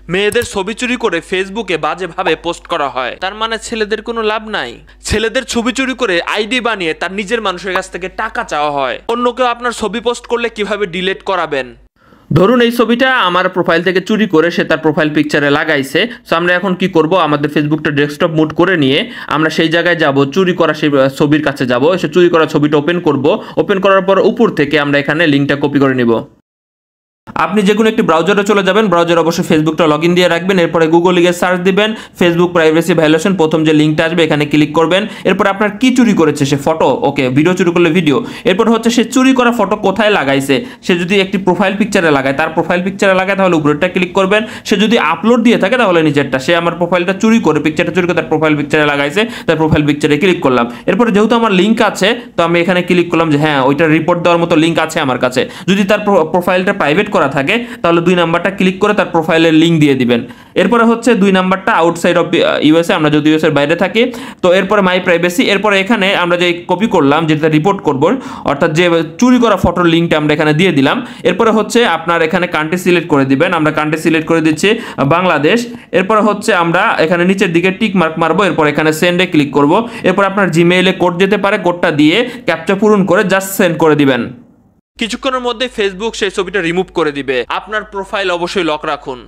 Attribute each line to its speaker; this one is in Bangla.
Speaker 1: মেয়েদের ছবি চুরি করে ফেসবুকে বাজেভাবে পোস্ট করা হয়, তার মানে ছেলেদের কোনো লাভ নাই। ছেলেদের ছবি চুরি করে আইডি বানিয়ে তার নিজের মানুষের কাছ থেকে টাকা চাওয়া হয়। অন্য কেউ আপনার ছবি পোস্ট করলে কিভাবে ডিলিট করাবেন? ধরুন এই ছবিটা আমার প্রোফাইল থেকে চুরি করে সে তার প্রোফাইল পিকচারে লাগাইছে। সো আমরা এখন কি করব, আমাদের ফেসবুকটা ডেস্কটপ মুড করে নিয়ে আমরা সেই জায়গায় যাব, চুরি করা সেই ছবির কাছে যাব, সে চুরি করা ছবিটা ওপেন করব। ওপেন করার পর উপর থেকে আমরা এখানে লিঙ্কটা কপি করে নিব। আপনি যে কোনো একটি ব্রাউজারে চলে যাবেন, ব্রাউজারে অবশ্যই ফেসবুকটা লগ ইন দিয়ে রাখবেন। এরপরে গুগলে গিয়ে সার্চ দিবেন ফেসবুক প্রাইভেসি ভায়োলেশন, প্রথম যে লিঙ্কটা আসবে এখানে ক্লিক করবেন। এরপর আপনার কি চুরি করেছে, সে ফটো, ওকে ভিডিও চুরি করলে ভিডিও। এরপর হচ্ছে সে চুরি করা ফটো কোথায় লাগাইছে, সে যদি একটি প্রোফাইল পিকচারে লাগায়, তার প্রোফাইল পিকচারে লাগায় তাহলে উপরেরটা ক্লিক করবেন। সে যদি আপলোড দিয়ে থাকে তাহলে নিচেরটা, সে আমার প্রোফাইলটা চুরি করে পিকচারটা চুরি করে তার প্রোফাইল পিকচারে লাগাইছে, তার প্রোফাইল পিকচারে ক্লিক করলাম। এরপরে যেহেতু আমার লিঙ্ক আছে তো আমি এখানে ক্লিক করলাম যে হ্যাঁ ওইটা রিপোর্ট দেওয়ার মতো লিঙ্ক আছে আমার কাছে। যদি তার প্রোফাইলটা প্রাইভেট করা থাকে তাহলে 2 নাম্বারটা ক্লিক করে তার প্রোফাইলের লিঙ্ক দিয়ে দিবেন। এরপরে হচ্ছে 2 নাম্বারটা আউটসাইড অফ ইউএসএ, আমরা যদি ইউএসএর বাইরে থাকি তো এরপরে মাই প্রাইভেসি। এরপরে এখানে আমরা যে কপি করলাম যেটা রিপোর্ট করব, অর্থাৎ যে চুরি করা ফটোর লিঙ্কটা আমরা এখানে দিয়ে দিলাম। এরপরে হচ্ছে আপনার এখানে কান্ট্রি সিলেক্ট করে দিবেন, আমরা কান্ট্রি সিলেক্ট করে দিচ্ছি বাংলাদেশ। এরপরে হচ্ছে আমরা এখানে নিচের দিকে টিক মার্ক মারবো, এরপর এখানে সেন্ডে ক্লিক করব। এরপর আপনার জিমেইলে কোড যেতে পারে, কোডটা দিয়ে ক্যাপচা পূরণ করে জাস্ট সেন্ড করে দিবেন। কিছুক্ষণের মধ্যে ফেসবুক সেই ছবিটা রিমুভ করে দিবে। আপনার প্রোফাইল অবশ্যই লক রাখুন।